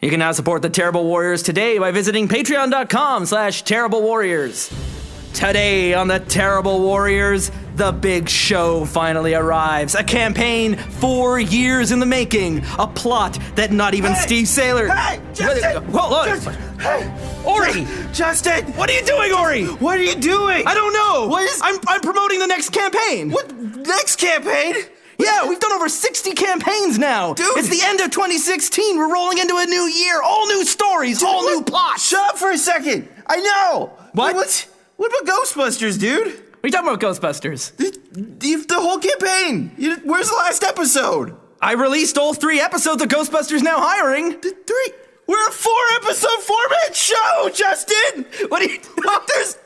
You can now support the Terrible Warriors today by visiting patreon.com/terriblewarriors. Today on the Terrible Warriors, the big show finally arrives. A campaign 4 years in the making. A plot that not even Steve Saylor... Hey, Justin! Hold on. Hey, Ori! Justin! What are you doing, Ori? What are you doing? I don't know. What is... I'm promoting the next campaign. What? Next campaign? Yeah, we've done over 60 campaigans now. Dude. It's the end of 2016. We're rolling into a new year. All new stories, all new plots. Shut up for a second. I know. What? What about Ghostbusters, dude? What are you talking about, Ghostbusters? The whole campaign. Where's the last episode? I released all 3 episodes of Ghostbusters Now Hiring. 3? We're a 4-episode format show, Justin! What are you...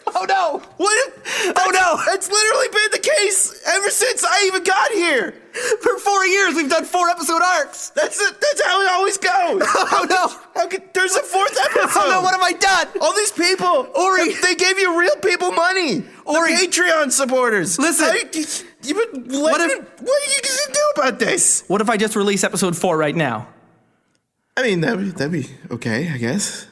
Oh, no. Oh, no. It's literally been the case ever since I even got here. For 4 years, we've done 4-episode arcs. That's how it always goes. Oh, no. There's a 4th episode. Oh, no, what have I done? All these people. Ori. They gave you real people money. Ori. The Patreon supporters. Listen. What are you going to do about this? What if I just release episode 4 right now? I mean, that'd be okay, I guess.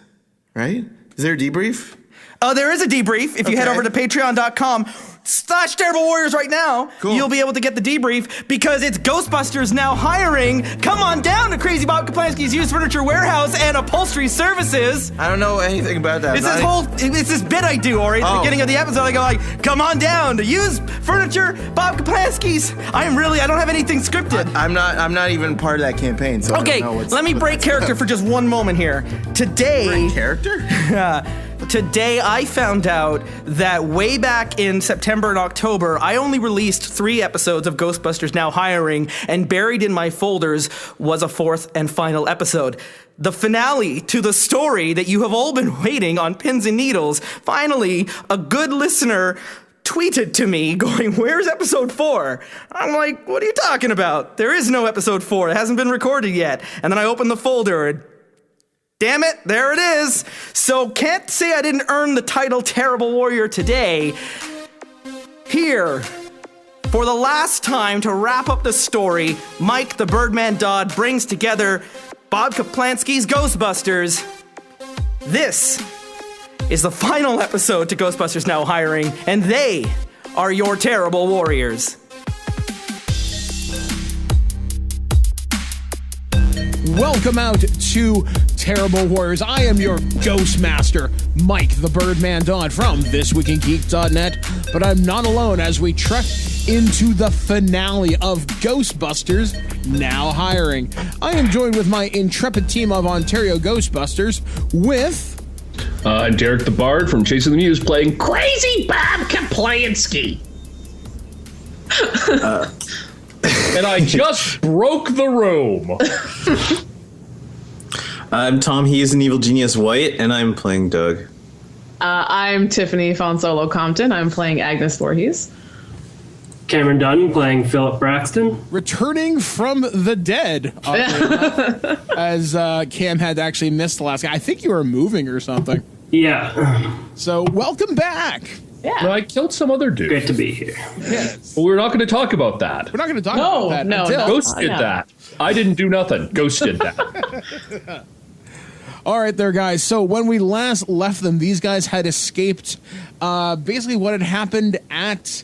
Right? Is there a debrief? There is a debrief. If you head over to patreon.com/Terrible Warriors right now, you'll be able to get the debrief because it's Ghostbusters Now Hiring. Come on down to Crazy Bob Ghostbusters' Used Furniture Warehouse and Upholstery Services. I don't know anything about that. It's this bit I do, Ori. At the beginning of the episode, I go like, come on down to Used Furniture Bob Ghostbusters. I don't have anything scripted. I'm not even part of that campaign, so okay, I don't know let me break character for just one moment here. Today... Break character? Today, I found out that way back in September and October, I only released 3 episodes of Ghostbusters Now Hiring, and buried in my folders was a 4th and final episode. The finale to the story that you have all been waiting on pins and needles. Finally, a good listener tweeted to me going, where's episode 4? I'm like, what are you talking about? There is no episode 4. It hasn't been recorded yet. And then I opened the folder and damn it, there it is. So can't say I didn't earn the title Terrible Warrior today. Here, for the last time to wrap up the story, Mike the Birdman Dodd brings together Bob Kaplansky's Ghostbusters. This is the final episode to Ghostbusters Now Hiring, and they are your Terrible Warriors. Welcome out to Terrible Warriors. I am your Ghost Master, Mike the Birdman Dodd from thisweekingeek.net. But I'm not alone as we trek into the finale of Ghostbusters Now Hiring. I am joined with my intrepid team of Ontario Ghostbusters with... I'm Derek the Bard from Chasing the Muse playing Crazy Bob Kaplansky. And I just broke the room. I'm Tom. He is an evil genius White, and I'm playing Doug. I'm Tiffany Fonsolo Compton. I'm playing Agnes Voorhees. Cameron Dunn playing Philip Braxton. Returning from the dead. As Cam had actually missed the last guy. I think you were moving or something. Yeah. So welcome back. Yeah. No, I killed some other dude. Great to be here. Yes. But we're not going to talk about that. We're not going to talk about that. Until Ghost did that. I didn't do nothing. Ghost did that. All right there, guys. So when we last left them, these guys had escaped basically what had happened at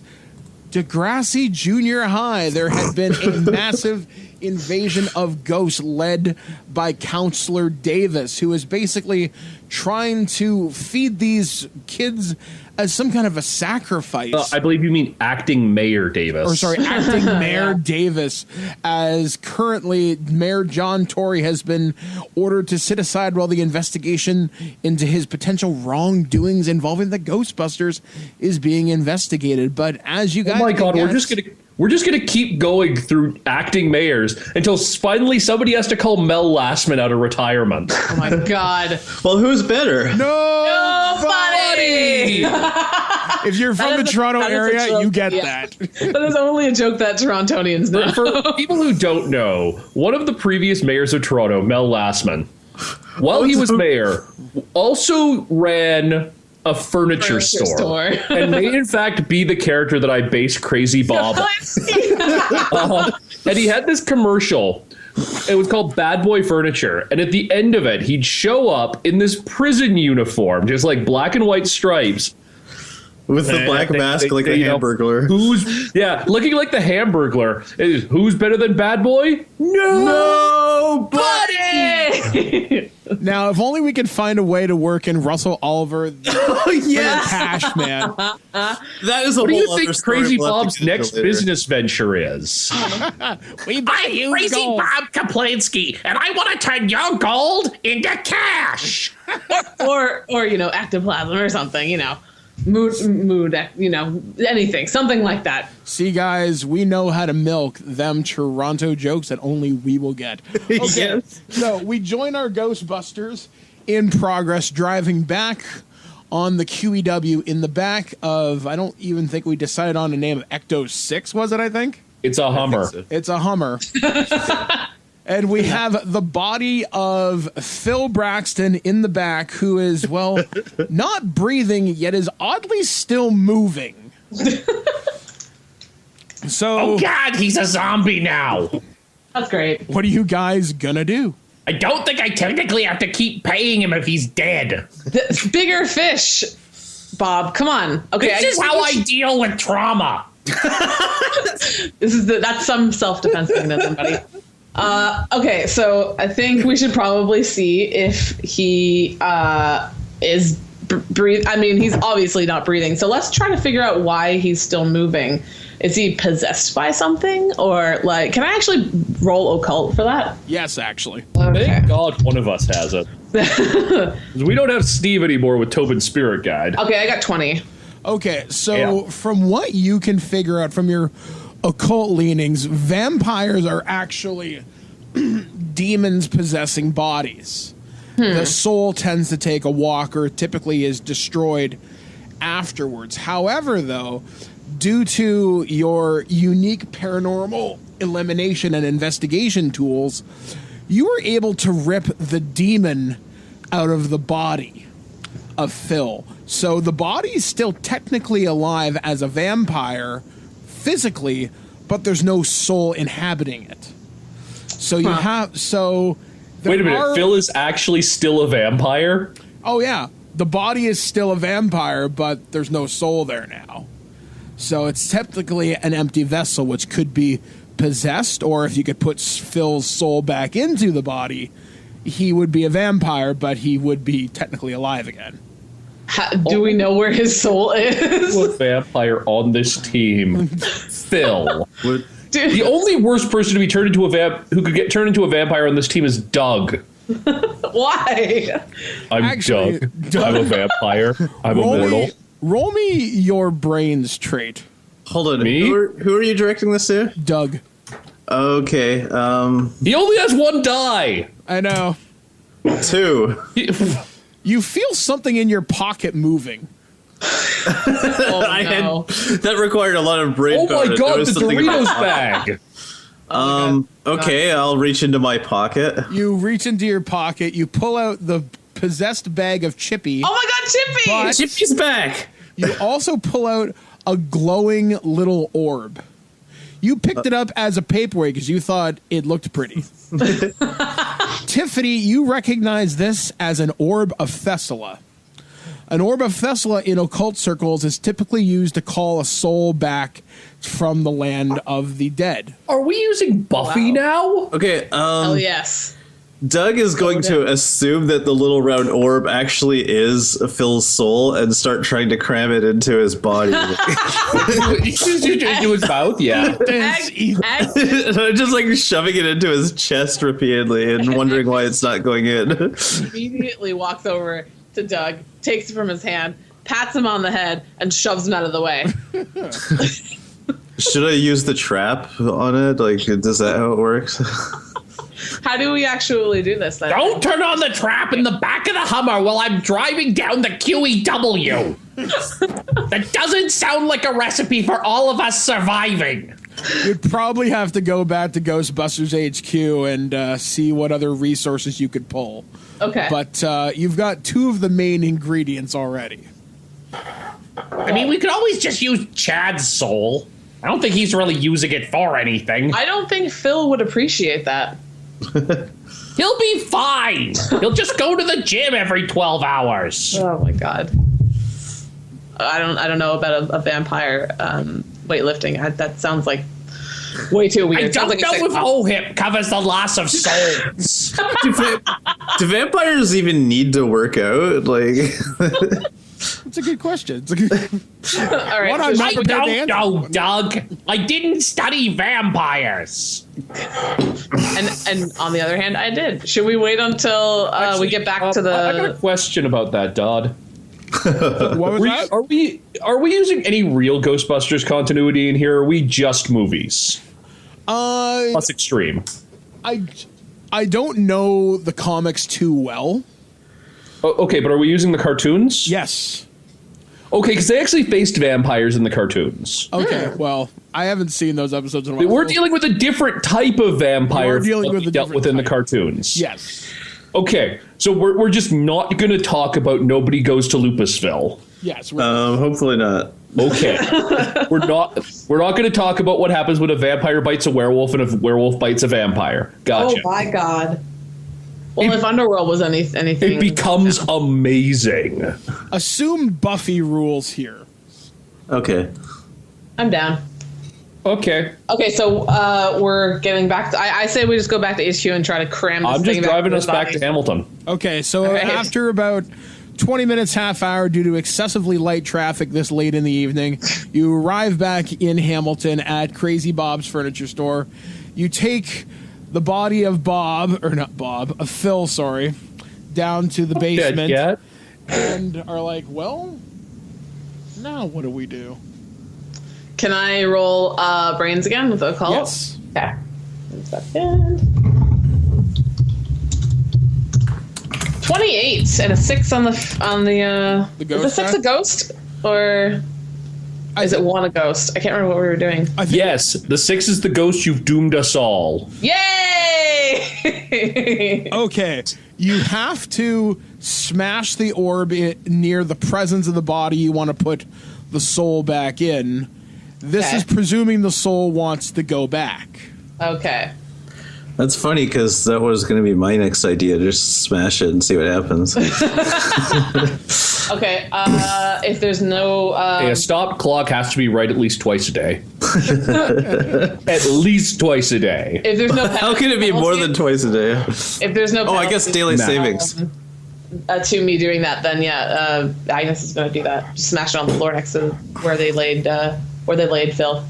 Degrassi Junior High. There had been a massive invasion of ghosts led by Counselor Davis, who is basically trying to feed these kids as some kind of a sacrifice. I believe you mean acting Mayor Davis. Or sorry, acting Mayor Davis, as currently Mayor John Tory has been ordered to sit aside while the investigation into his potential wrongdoings involving the Ghostbusters is being investigated. But as you guys, oh my God, we're just gonna keep going through acting mayors until finally somebody has to call Mel Lastman out of retirement. Oh my God. Well, who's better? Nobody! If you're from the Toronto area, you get that. That is only a joke that Torontonians know. For people who don't know, one of the previous mayors of Toronto, Mel Lastman, while he was mayor, also ran a furniture store. And may in fact be the character that I based Crazy Bob. And he had this commercial It was called Bad Boy Furniture. And at the end of it, he'd show up in this prison uniform, just like black and white stripes. With the black mask like the Hamburglar. Looking like the Hamburglar. Who's better than Bad Boy? Nobody! Now, if only we could find a way to work in Russell Oliver, cash man. That is a What do whole you other think story Crazy we'll have to Bob's get into next later. business venture is? I'm Crazy Bob Kaplinsky, and I want to turn your gold into cash. or ectoplasm or something, mood, anything, something like that. See, guys, we know how to milk them Toronto jokes that only we will get. Okay, Yes. so we join our Ghostbusters in progress, driving back on the QEW in the back of, I don't even think we decided on a name of Ecto 6, was it, I think? It's a Hummer. It's a Hummer. And we have the body of Phil Braxton in the back, who is, not breathing, yet is oddly still moving. So, Oh God, he's a zombie now. That's great. what are you guys gonna do? I don't think I technically have to keep paying him if he's dead. Bigger fish, Bob. Come on. Okay, This is how I deal with trauma. That's some self-defense mechanism, buddy. Okay, so I think we should probably see if he is breathe. I mean, he's obviously not breathing. So let's try to figure out why he's still moving. Is he possessed by something, or can I actually roll occult for that? Yes, actually. Okay. Thank God one of us has it. 'Cause we don't have Steve anymore with Tobin's Spirit Guide. Okay, I got 20. Okay, so from what you can figure out from your occult leanings, vampires are actually demons possessing bodies. The soul tends to take a walk or typically is destroyed afterwards. However, though, due to your unique paranormal elimination and investigation tools, you were able to rip the demon out of the body of Phil. So the body is still technically alive as a vampire physically, but there's no soul inhabiting it. So you have Wait a minute, Phil is actually still a vampire? Oh yeah, the body is still a vampire, but there's no soul there now. So it's technically an empty vessel, which could be possessed, or if you could put Phil's soul back into the body, he would be a vampire, but he would be technically alive again. Do we know where his soul is? What vampire on this team? Phil. Dude. The only worst person to be turned into who could get turned into a vampire on this team is Doug. Why? I'm Actually, Doug. I'm a vampire. I'm immortal. Roll me your brains trait, Hold on. Me? Who are you directing this to? Doug. Okay. He only has one die. I know. 2. You feel something in your pocket moving. Oh, no. That required a lot of brain Oh power. my There God, was the something in my Doritos pocket. bag. Okay, I'll reach into my pocket. You reach into your pocket, you pull out the possessed bag of Chippy. Oh my God, Chippy! But- Chippy's back. You also pull out a glowing little orb. You picked it up as a paperweight because you thought it looked pretty. Tiffany, you recognize this as an orb of Thessala. An orb of Thessala in occult circles is typically used to call a soul back from the land of the dead. Are we using Buffy now? Okay, Oh yes. Doug is going to assume that the little round orb actually is Phil's soul and start trying to cram it into his body. Into his mouth? Yeah. Ag Just like shoving it into his chest repeatedly and wondering why it's not going in. immediately walks over to Doug, takes it from his hand, pats him on the head, and shoves him out of the way. Should I use the trap on it? Like, is that how it works? How do we actually do this then? Don't turn on the trap in the back of the Hummer while I'm driving down the QEW. That doesn't sound like a recipe for all of us surviving. You'd probably have to go back to Ghostbusters HQ and see what other resources you could pull. Okay. But you've got 2 of the main ingredients already. I mean, we could always just use Chad's soul. I don't think he's really using it for anything. I don't think Phil would appreciate that. He'll be fine. He'll just go to the gym every 12 hours. Oh my god. I don't know about a vampire weightlifting. That sounds like way too weird. I don't like know if OHIP covers the loss of souls. Do vampires even need to work out? Like, It's a good question. It's a good. All right. What I don't know, Doug. I didn't study vampires. And on the other hand, I did. Should we wait until we get back to the? I got a question about that, Dodd. What was that? Are we using any real Ghostbusters continuity in here? Or are we just movies? Plus Extreme. I don't know the comics too well. Okay, but are we using the cartoons? Yes. Okay, because they actually faced vampires in the cartoons. Okay, well, I haven't seen those episodes in a while. We're dealing with a different type of vampire dealt with in the cartoons. Yes. Okay, so we're just not going to talk about Nobody Goes to Lupusville. Yes. hopefully not. Okay, we're not going to talk about what happens when a vampire bites a werewolf and a werewolf bites a vampire. Gotcha. Oh my god. Well, if Underworld was anything, it becomes amazing. Assume Buffy rules here. Okay. I'm down. Okay. Okay, so we're getting back to. I say we just go back to HQ and try to cram this I'm thing just driving us back body. to Hamilton. Okay, so All right. after about 20 minutes, half hour, due to excessively light traffic this late in the evening, you arrive back in Hamilton at Crazy Bob's furniture store. You take the body of Phil, sorry, down to the basement. Dead cat. And are like, well, now what do we do? Can I roll brains again with a call? Yes. Okay. 1 second. 28 and a 6 on the ghost is the 6 die? a ghost or is it 1 a ghost? I can't remember what we were doing. Yes, the 6 is the ghost. You've doomed us all. Yay! Okay, you have to smash the orb near the presence of the body you want to put the soul back in. This Okay. is presuming the soul wants to go back. Okay. That's funny because that was going to be my next idea. Just smash it and see what happens. Okay. If there's no A stopped clock has to be right at least twice a day. At least twice a day. if there's no How can it be more than twice a day? if there's no Oh, I guess daily Nah. savings. to me doing that, then yeah, Agnes is going to do that. Just smash it on the floor next to where they laid Phil.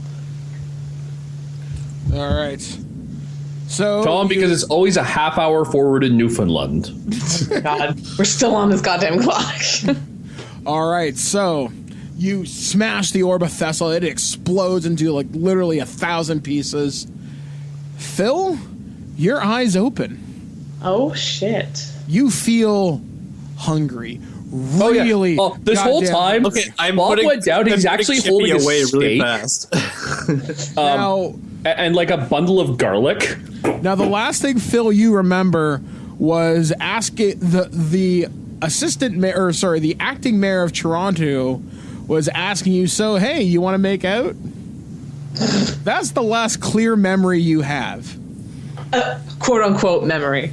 All right. So, Tom, because it's always a half hour forward in Newfoundland. God, we're still on this goddamn clock. all right. So, you smash the orb of Thessal. It explodes into like literally 1,000 pieces. Phil, your eyes open. Oh shit. You feel hungry. Oh, yeah. Really? Oh, this whole goddamn time, hungry. Bob went down. He's actually holding a away really steak fast. Now, and like a bundle of garlic. Now, the last thing, Phil, you remember was asking the assistant mayor, or sorry, the acting mayor of Toronto was asking you, so, hey, you want to make out? That's the last clear memory you have. Quote unquote memory.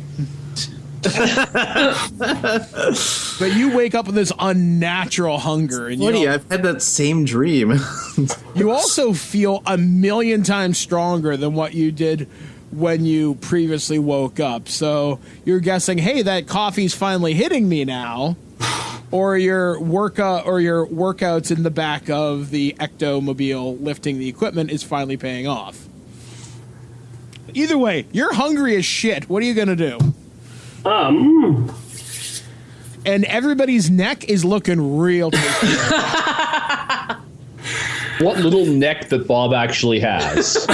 But you wake up with this unnatural hunger. And Funny, I've had that same dream. you also feel 1,000,000 times stronger than what you did when you previously woke up. So you're guessing, hey, that coffee's finally hitting me now. Or your workouts in the back of the ectomobile lifting the equipment is finally paying off. Either way, you're hungry as shit. What are you gonna do? And everybody's neck is looking real tasty. What little neck that Bob actually has.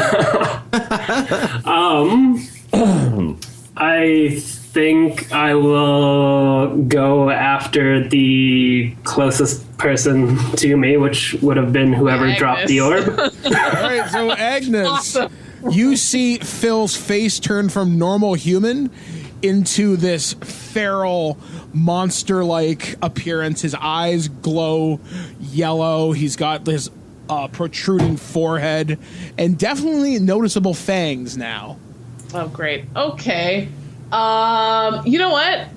I think I will go after the closest person to me, which would have been whoever Agnes. dropped the orb. All right, so Agnes, Awesome. you see Phil's face turn from normal human into this feral monster-like appearance. His eyes glow yellow. He's got this protruding forehead and definitely noticeable fangs now. Oh, great. Okay. You know what?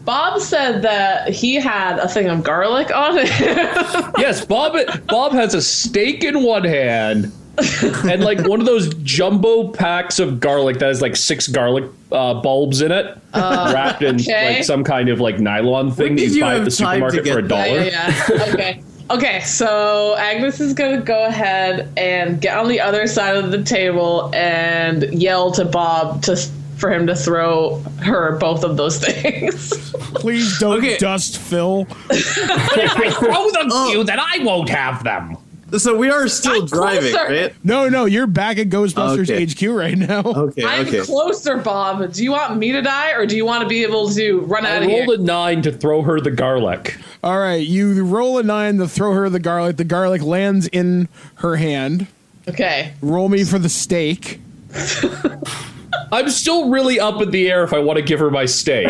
Bob said that he had a thing of garlic on it. Yes, Bob has a steak in one hand and like one of those jumbo packs of garlic that has like 6 garlic bulbs in it, wrapped in like some kind of like nylon thing that you buy at the supermarket for $1. Yeah. Okay, so Agnes is going to go ahead and get on the other side of the table and yell to Bob for him to throw her both of those things. Please don't dust Phil. If I throw them to you, then I won't have them. So we are still driving, right? No, you're back at Ghostbusters HQ right now. I'm closer, Bob. Do you want me to die, or do you want to be able to run out of here? I rolled a 9 to throw her the garlic. All right, you roll a 9 to throw her the garlic. The garlic lands in her hand. Okay. Roll me for the steak. I'm still really up in the air if I want to give her my steak.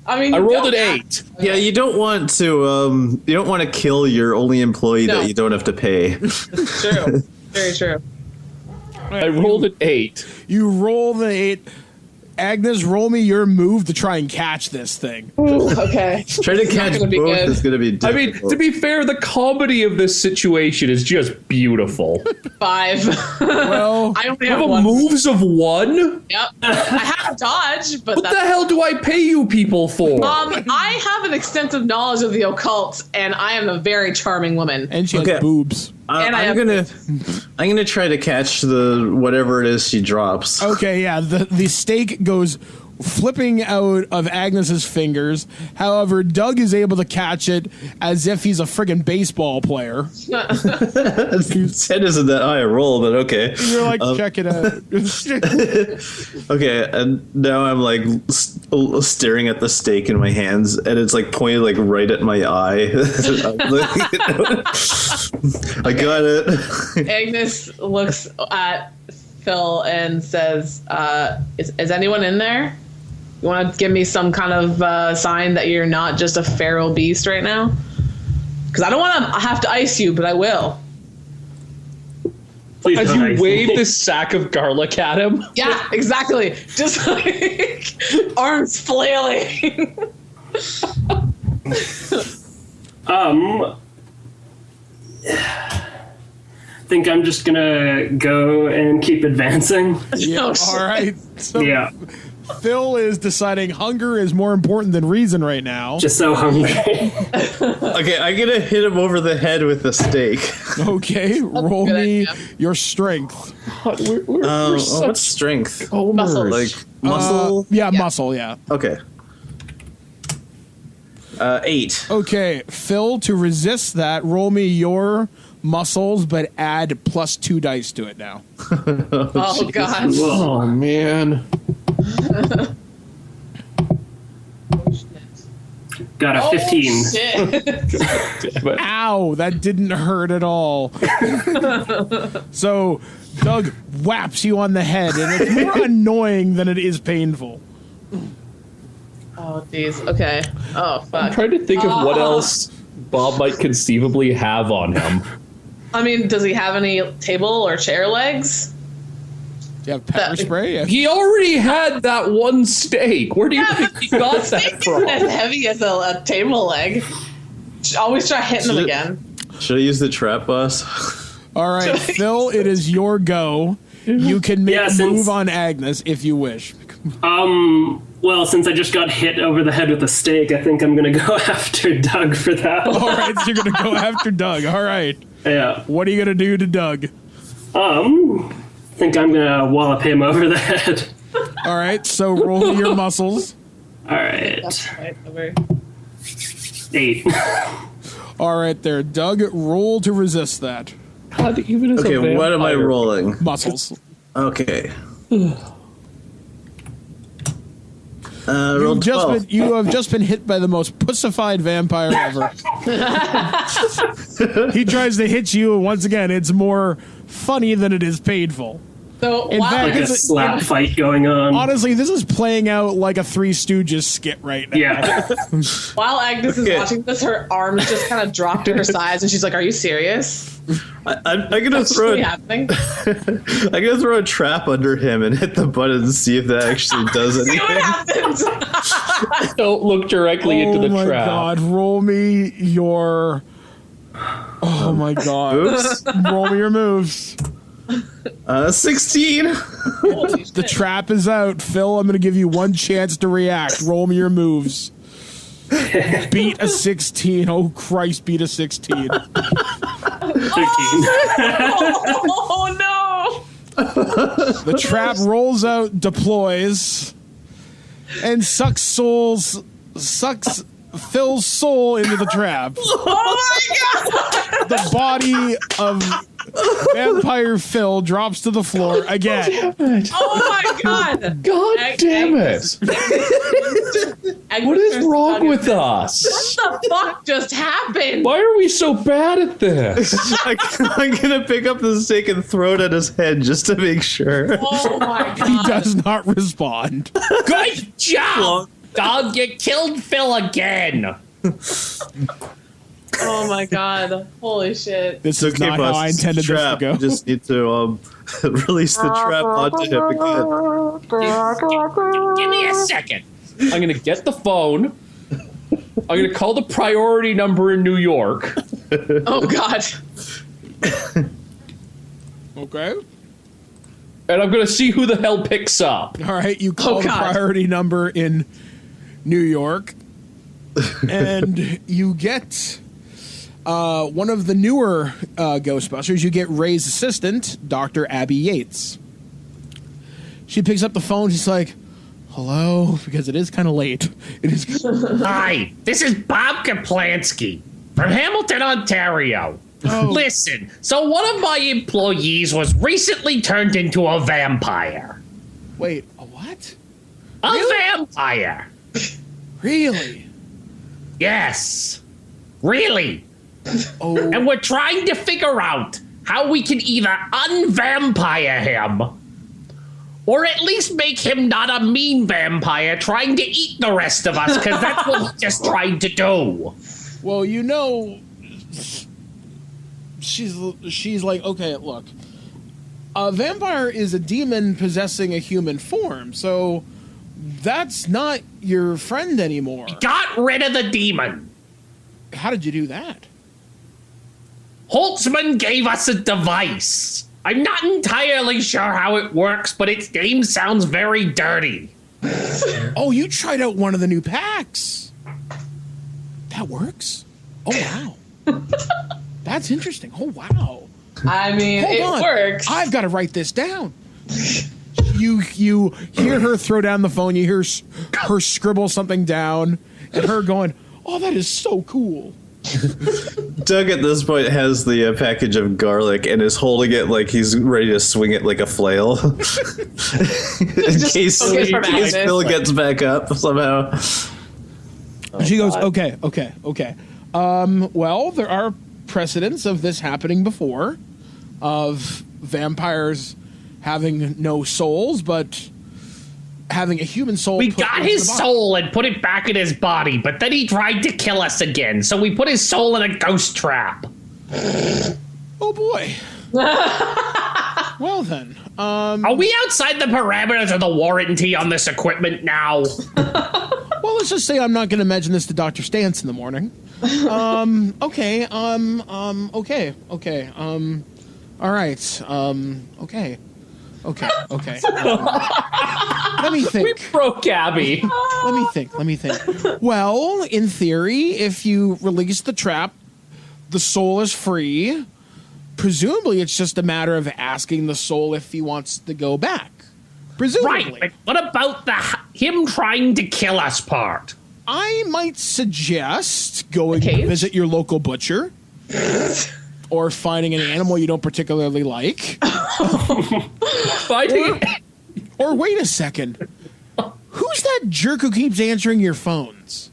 I mean, I rolled an 8. Yeah, you don't want to kill your only employee that you don't have to pay. It's true. Very true. I rolled an 8. You roll the 8. Agnes, roll me your move to try and catch this thing. Okay. Try to catch both is going to be difficult. I mean, to be fair, the comedy of this situation is just beautiful. 5. Well, I only You have have one. moves of 1? Yep. I have dodge, but What the hell do I pay you people for? I have an extensive knowledge of the occult, and I am a very charming woman. And she has boobs. And I'm gonna try to catch the whatever it is she drops. Okay, yeah. The steak goes flipping out of Agnes's fingers. However, Doug is able to catch it as if he's a friggin' baseball player. 10 isn't that high a roll, but okay. You're like, check it out. Okay, and now I'm like staring at the steak in my hands, and it's like pointed like right at my eye. I got it. Agnes looks at Phil and says, is anyone in there? You want to give me some kind of sign that you're not just a feral beast right now? Because I don't want to have to ice you, but I will. Please As don't you ice wave me. this sack of garlic at him. Yeah, exactly. Just like arms flailing. Think I'm just gonna go and keep advancing. Yeah, Oh, shit. all right. So Yeah, Phil is deciding hunger is more important than reason right now. just so hungry. Okay, I'm gonna hit him over the head with the steak. Okay, roll good me idea. your strength. What's strength? Muscles. Like muscle? Muscle, yeah. Okay. 8. Okay, Phil, to resist that, roll me your muscles, but add +2 dice to it now. Oh, gosh. Oh, man. Got a 15. Shit. Ow, that didn't hurt at all. So, Doug whaps you on the head, and it's more annoying than it is painful. Oh, jeez. Okay. Oh, fuck. I'm trying to think of what else Bob might conceivably have on him. I mean, does he have any table or chair legs? Do you have pepper spray? Yeah. He already had that one steak. Where do you think he got that from? Isn't as heavy as a table leg. Always try hitting them again. Should I use the trap boss? All right, Phil, it is your go. You can make a move on Agnes if you wish. Well, since I just got hit over the head with a steak, I think I'm gonna go after Doug for that. All right, so you're going to go after Doug. All right. Yeah. What are you going to do to Doug? Think I'm gonna wallop him over the head. All right, so roll your muscles. All right. Right over. 8. All right, there. Doug, roll to resist that. God, even as Okay, a what am I vampire. rolling? Muscles. Okay. Roll 12. You have just been hit by the most pussified vampire ever. He tries to hit you, and once again, it's more funny than it is painful. So In while fact, Like a this is- slap fight going on. honestly, this is playing out like a Three Stooges skit right now. Yeah. while Agnes is Okay. watching this, her arms just kind of drop to her sides, and she's like, "Are you serious? I'm gonna What's throw. really happening?" I'm gonna throw a trap under him and hit the button and see if that actually does See what anything. happens. Don't look directly into Oh the my trap. god, roll me your. Oh my god. Oops. Roll me your moves. 16. Holy The shit. trap is out. Phil, I'm going to give you one chance to react. Roll me your moves. Beat a 16. Oh, Christ, beat a 16. 13. Oh no! The trap rolls out, deploys, and sucks Phil's soul into the trap. Oh my god! The body of Vampire Phil drops to the floor again. Oh my god! God damn it. What is wrong with us? What the fuck just happened? Why are we so bad at this? I'm gonna pick up the stick and throw it at his head just to make sure. Oh my He god! does not respond. Good job, dog. You killed Phil again. Oh my god! Holy shit! This is not how I boss. intended Trap. this to go. You just need to release the trap onto him again. Give me a second. I'm going to get the phone. I'm going to call the priority number in New York. Oh god! Okay. And I'm going to see who the hell picks up. All right, you call the God. priority number in New York, and you get one of the newer Ghostbusters. You get Ray's assistant, Dr. Abby Yates. She picks up the phone. She's like, "Hello," because it is kind of late. It is. Hi, this is Bob Kaplansky from Hamilton, Ontario. Listen, so one of my employees was recently turned into a vampire. Wait, a what? A vampire. Really? Yes. Really. Oh, And we're trying to figure out how we can either unvampire him or at least make him not a mean vampire trying to eat the rest of us, because that's what he's just trying to do. well, you know, she's like, okay, look, a vampire is a demon possessing a human form, so that's not your friend anymore. Got rid of the demon. How did you do that? Holtzman gave us a device. I'm not entirely sure how it works, but its name sounds very dirty. Oh, you tried out one of the new packs. That works? Oh, wow. That's interesting. Oh, wow. I mean, Hold it on. works. I've got to write this down. You hear her throw down the phone. You hear her scribble something down, and her going, "Oh, that is so cool." Doug at this point has the package of garlic and is holding it like he's ready to swing it like a flail. in case Phil gets back up somehow. She goes, okay. Well, there are precedents of this happening before, of vampires having no souls, but having a human soul. We put got into his the body. soul and put it back in his body, but then he tried to kill us again, so we put his soul in a ghost trap. Oh boy. Well then, Are we outside the parameters of the warranty on this equipment now? well, let's just say I'm not going to mention this to Dr. Stantz in the morning. Okay. All right. Okay. Let me think. We broke Abby. Let me think. Well, in theory, if you release the trap, the soul is free. Presumably, it's just a matter of asking the soul if he wants to go back. Presumably. Right, but what about him trying to kill us part? I might suggest going to cage? visit your local butcher. Or finding an animal you don't particularly like. Finding Or wait a second. Who's that jerk who keeps answering your phones?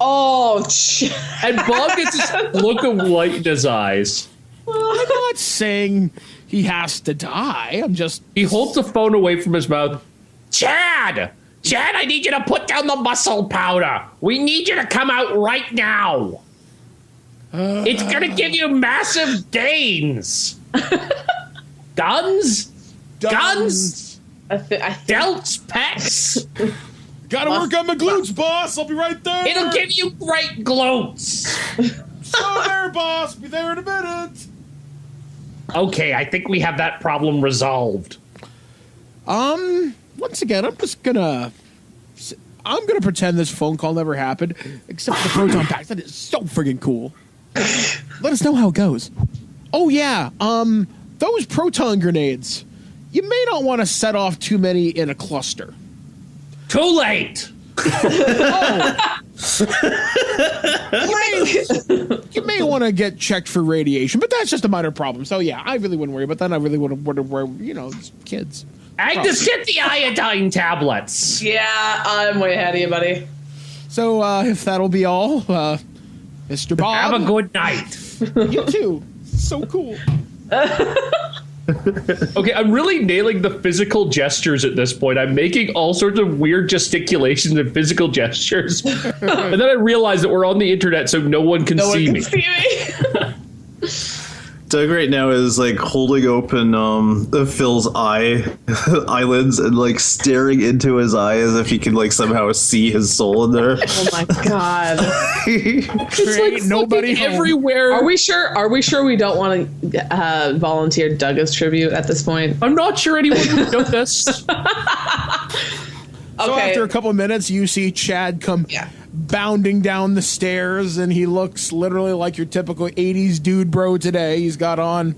Oh, shit. and Bob gets this look of light in his eyes. I'm not saying he has to die. He holds the phone away from his mouth. Chad, I need you to put down the muscle powder. We need you to come out right now. It's going to give you massive gains. Guns? Delts, pecs. Gotta work on my glutes, boss. I'll be right there. It'll give you great glutes. So there, boss. Be there in a minute. Okay, I think we have that problem resolved. Once again, I'm gonna pretend this phone call never happened, except for the proton packs. That is so friggin' cool. Let us know how it goes. Oh yeah, those proton grenades. You may not want to set off too many in a cluster. Too late. You may want to get checked for radiation, but that's just a minor problem. So yeah, I really wouldn't worry. But then I really would wonder where, it's kids. Agnes, get the iodine tablets. Yeah, I'm way ahead of you, buddy. So if that'll be all, Mr. Bob. Have a good night. You too. So cool. Okay, I'm really nailing the physical gestures at this point. I'm making all sorts of weird gesticulations and physical gestures. And then I realize that we're on the internet, so no one can see me. Doug right now is like holding open Phil's eyelids and like staring into his eye as if he can like somehow see his soul in there. Oh my god! It's like nobody everywhere. Are we sure we don't want to volunteer Doug as tribute at this point? I'm not sure anyone would know this. So after a couple of minutes, you see Chad come bounding down the stairs, and he looks literally like your typical 80s dude bro today. He's got on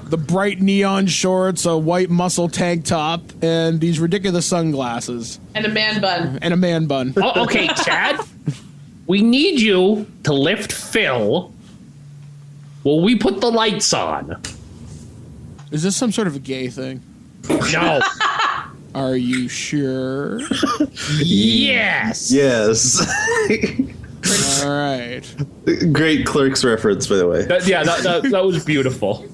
the bright neon shorts, a white muscle tank top, and these ridiculous sunglasses. And a man bun. Oh, okay, Chad. We need you to lift Phil while we put the lights on. Is this some sort of a gay thing? No. Are you sure? Yes. Yes. All right. Great Clerks reference, by the way. That was beautiful.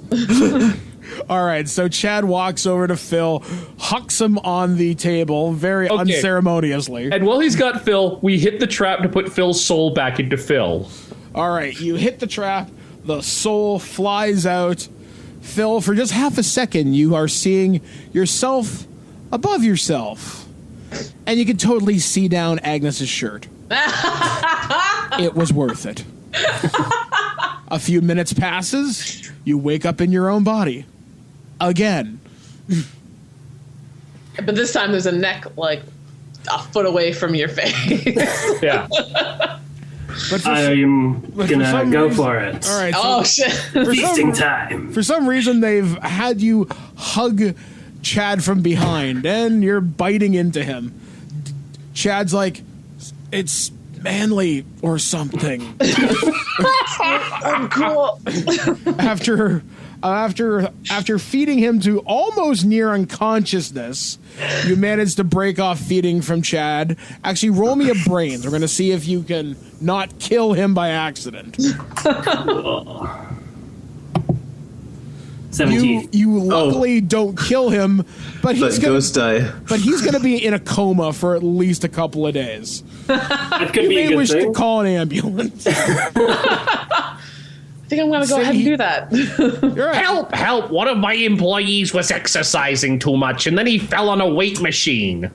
All right, so Chad walks over to Phil, hucks him on the table very unceremoniously. And while he's got Phil, we hit the trap to put Phil's soul back into Phil. All right, you hit the trap, the soul flies out. Phil, for just half a second, you are seeing yourself above yourself. And you can totally see down Agnes's shirt. It was worth it. A few minutes passes, you wake up in your own body. Again. But this time there's a neck like a foot away from your face. Yeah. But I'm gonna go for it. All right. Shit. Feasting time. For some reason, they've had you hug Chad from behind, and you're biting into him. Chad's like, it's manly or something. I'm cool. After feeding him to almost near unconsciousness, you managed to break off feeding from Chad. Actually, roll me a brains. We're going to see if you can not kill him by accident. 17. You luckily don't kill him, but he's going to be in a coma for at least a couple of days. That could You be a may good wish thing. to call an ambulance. I think I'm gonna go ahead and do that. You're right. Help! One of my employees was exercising too much, and then he fell on a weight machine.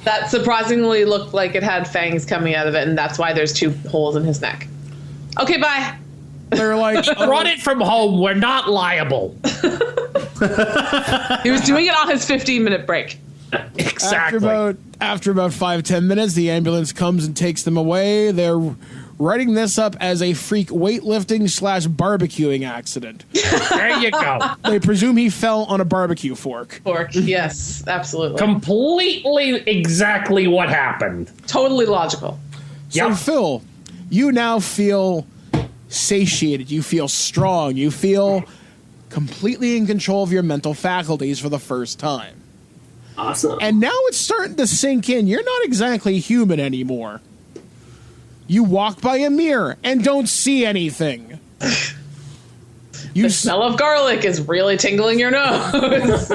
That surprisingly looked like it had fangs coming out of it, and that's why there's 2 holes in his neck. Okay, bye. They're like, He brought it from home. We're not liable. He was doing it on his 15-minute break. Exactly. After about 5-10 minutes, the ambulance comes and takes them away. They're writing this up as a freak weightlifting / barbecuing accident. There you go. They presume he fell on a barbecue fork. Yes, absolutely. Completely exactly what happened. Totally logical. So, Yep. Phil, you now feel satiated. You feel strong. You feel completely in control of your mental faculties for the first time. Awesome. And now it's starting to sink in. You're not exactly human anymore. You walk by a mirror and don't see anything. The smell of garlic is really tingling your nose.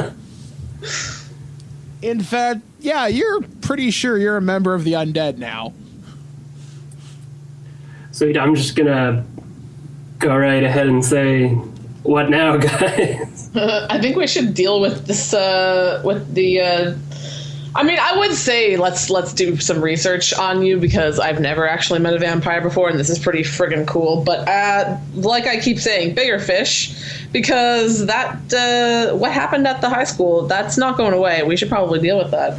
In fact, yeah, you're pretty sure you're a member of the undead now. So I'm just gonna go right ahead and say, what now, guys? I think we should deal with this, with the, I mean, I would say let's do some research on you because I've never actually met a vampire before, and this is pretty friggin' cool. But like I keep saying, bigger fish, because that what happened at the high school, that's not going away. We should probably deal with that.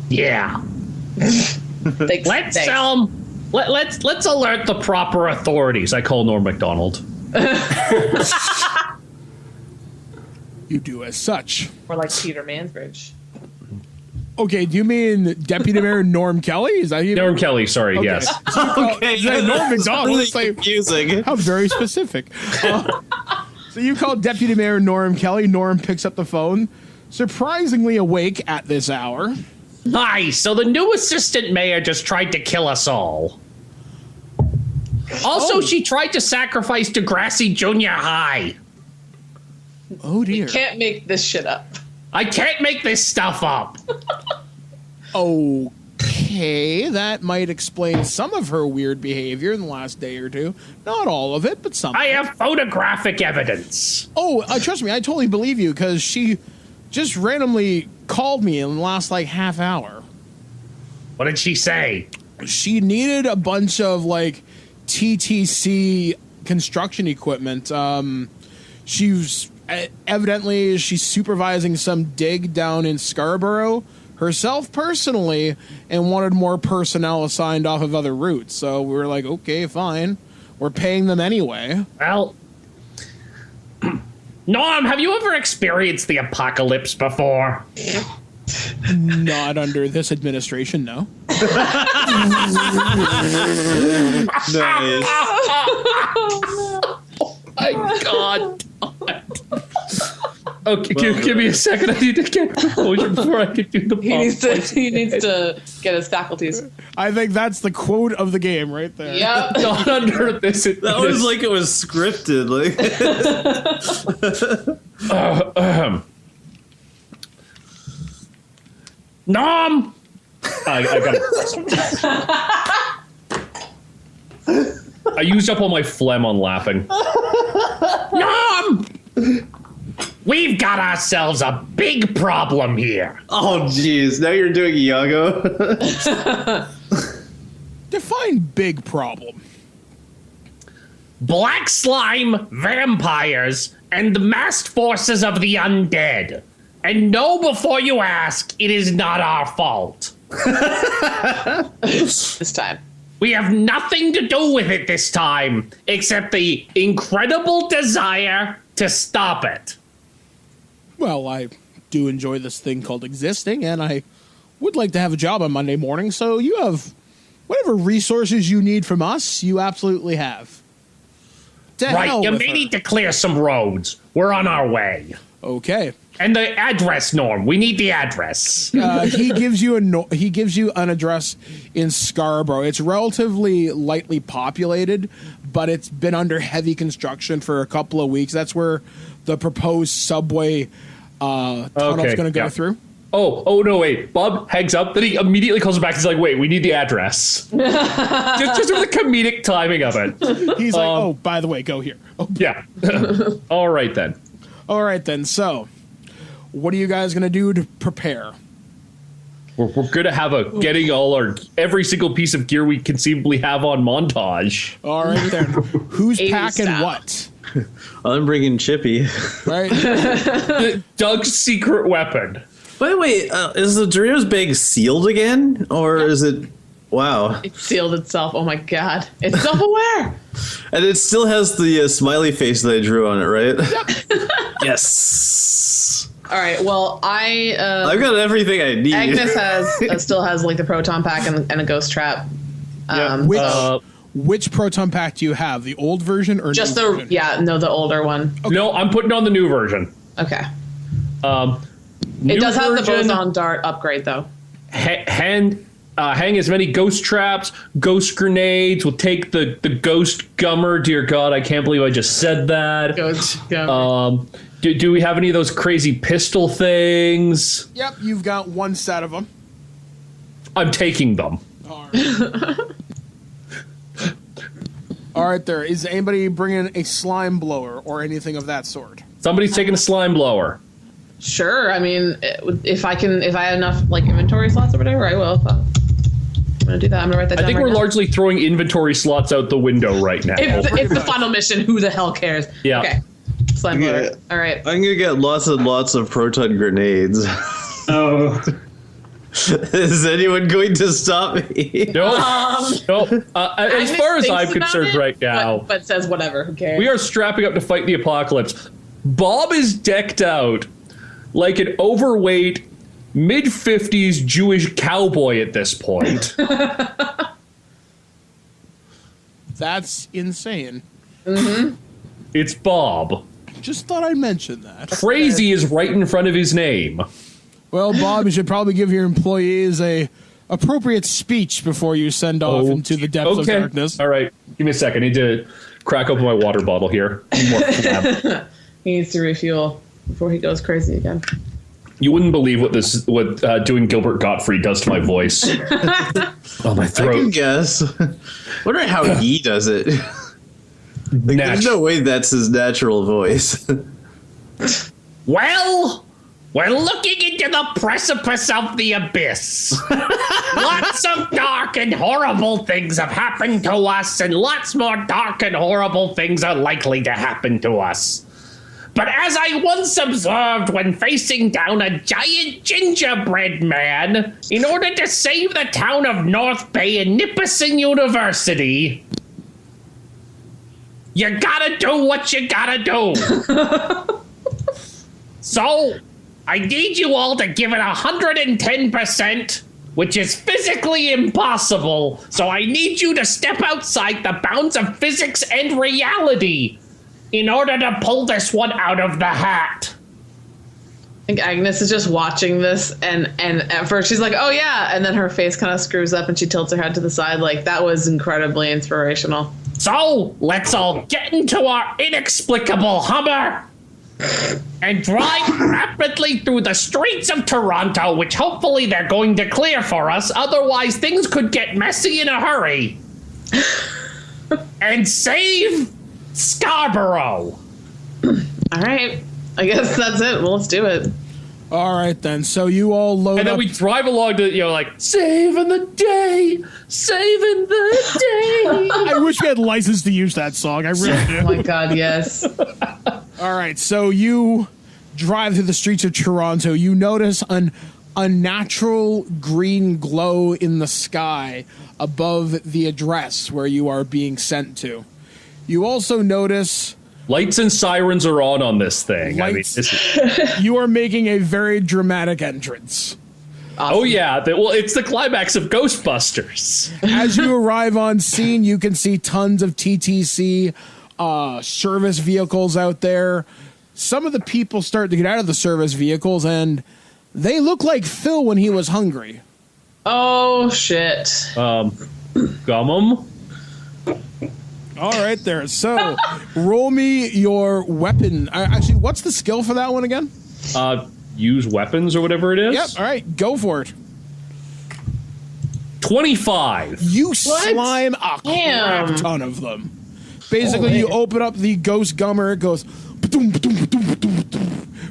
Yeah. Thanks. Let's alert the proper authorities. I call Norm Macdonald. You do as such. Or like Peter Mansbridge. Okay, do you mean Deputy Mayor Norm Kelly? Is that you? Norm Kelly, sorry, Okay. yes. Okay, Norm Macdonald. really It's like, confusing. how very specific. So you call Deputy Mayor Norm Kelly. Norm picks up the phone, surprisingly awake at this hour. Nice. So the new assistant mayor just tried to kill us all. Also, she tried to sacrifice Degrassi Junior High. Oh dear. Can't make this shit up. I can't make this stuff up. Okay, that might explain some of her weird behavior in the last day or two. Not all of it, but some. I have photographic evidence. Oh, trust me, I totally believe you because she just randomly called me in the last like half hour. What did she say? She needed a bunch of like TTC construction equipment. She's evidently she's supervising some dig down in Scarborough herself personally and wanted more personnel assigned off of other routes. So we were like, okay, fine. We're paying them anyway. Well, Norm, have you ever experienced the apocalypse before? Not under this administration, no. Nice. Oh my God. Okay, give me a second. I need to get composure before I can do the He needs to get his faculties. I think that's the quote of the game right there. Yep. Not under this. That was like it was scripted. Like Nom! I got it. I used up all my phlegm on laughing. Nom! We've got ourselves a big problem here. oh jeez, now you're doing Iago. Define big problem. Black slime, vampires, and the masked forces of the undead. And know before you ask, it is not our fault. This time. We have nothing to do with it this time, except the incredible desire to stop it. Well, I do enjoy this thing called existing, and I would like to have a job on Monday morning, so you have whatever resources you need from us, you absolutely have. To Right, hell you with may her. need to clear some roads. We're on our way. Okay. And the address, Norm. We need the address. He gives you an address in Scarborough. It's relatively lightly populated, but it's been under heavy construction for a couple of weeks. That's where the proposed subway tunnel's Okay, going to go yeah. through. Oh, no, wait. Bob hangs up, then he immediately calls back. He's like, wait, we need the address. just with the comedic timing of it. He's like, oh, by the way, go here. Oh, Yeah. All right, then. all right, then. So, what are you guys going to do to prepare? We're going to have a getting every single piece of gear we conceivably have on montage. All right, then. Who's 80s packing style. what? I'm bringing Chippy. Right? Doug's secret weapon. By the way, is the Doritos bag sealed again, or is it? Wow! It sealed itself. Oh my God. It's self-aware. And it still has the smiley face that I drew on it, right? Yes. All right. Well, I've got everything I need. Agnes still has like the proton pack and a ghost trap. Which, so which proton pack do you have? The old version or just new version? the older one. No, I'm putting on the new version. Okay. New It does have the version, boson dart upgrade though. hand hang as many ghost traps, ghost grenades. We'll take the ghost gummer. Dear God, I can't believe I just said that. Ghost gummer. Do we have any of those crazy pistol things? Yep, you've got one set of them. I'm taking them. All right. All right, there. Is anybody bringing a slime blower or anything of that sort? Somebody's taking a slime blower. Sure. I mean, if I have enough like inventory slots or whatever, I will. I'm gonna do that. I'm gonna write that down. I think we're largely throwing inventory slots out the window right now. It's the final mission. Who the hell cares? Yeah. Okay. Slime blower. All right. I'm gonna get lots and lots of proton grenades. Oh. Is anyone going to stop me? No. As far as I'm concerned right now. But says whatever. Who cares? We are strapping up to fight the apocalypse. Bob is decked out like an overweight, mid-50s Jewish cowboy at this point. That's insane. Mm-hmm. It's Bob. Just thought I'd mention that. Crazy is right in front of his name. Well, Bob, you should probably give your employees a appropriate speech before you send off into the depths of darkness. All right. Give me a second. I need to crack open my water bottle here. More He needs to refuel before he goes crazy again. You wouldn't believe what doing Gilbert Gottfried does to my voice. Oh, my throat. I can guess. Wonder how he does it. There's no way that's his natural voice. Well, we're looking into the precipice of the abyss. Lots of dark and horrible things have happened to us, and lots more dark and horrible things are likely to happen to us. But as I once observed when facing down a giant gingerbread man in order to save the town of North Bay and Nipissing University, you gotta do what you gotta do. So, I need you all to give it 110%, which is physically impossible. So I need you to step outside the bounds of physics and reality in order to pull this one out of the hat. I think Agnes is just watching this, and at first she's like, oh yeah, and then her face kind of screws up and she tilts her head to the side like, that was incredibly inspirational. So, let's all get into our inexplicable Hummer and drive rapidly through the streets of Toronto, which hopefully they're going to clear for us, otherwise things could get messy in a hurry. And save Scarborough. All right. I guess that's it. Well, let's do it. All right, then. So you all load And then up. we drive along to, like, saving the day, saving the day. I wish we had license to use that song. I really do. Oh, my God, yes. All right, so you drive through the streets of Toronto. You notice an unnatural green glow in the sky above the address where you are being sent to. You also notice... Lights and sirens are on this thing. Lights. I mean, You are making a very dramatic entrance. Oh, yeah. Well, it's the climax of Ghostbusters. As you arrive on scene, you can see tons of TTC service vehicles out there. Some of the people start to get out of the service vehicles, and they look like Phil when he was hungry. Oh, shit. Gummum? All right, there. So, roll me your weapon. Actually, what's the skill for that one again? Use weapons or whatever it is? Yep. All right, go for it. 25. You slime a crap ton of them. Basically, you open up the ghost gummer. It goes.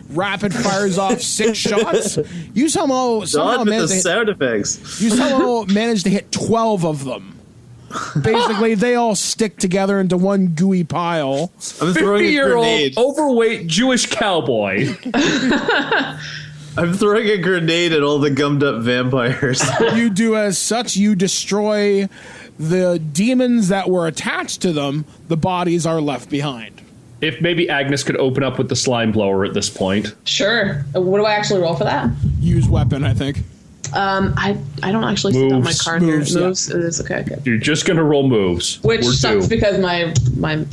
Rapid fires off 6 shots. You somehow managed the sound effects. You somehow managed to hit 12 of them. Basically, they all stick together into one gooey pile. I'm throwing a 50-year-old grenade. overweight Jewish cowboy. I'm throwing a grenade at all the gummed up vampires. You do as such. You destroy the demons that were attached to them. The bodies are left behind. If maybe Agnes could open up with the slime blower at this point. Sure. What do I actually roll for that? Use weapon, I think. I don't actually see on my card Moves, here. yeah. Moves. It is okay. Good. You're just going to roll moves. Which We're sucks due. because my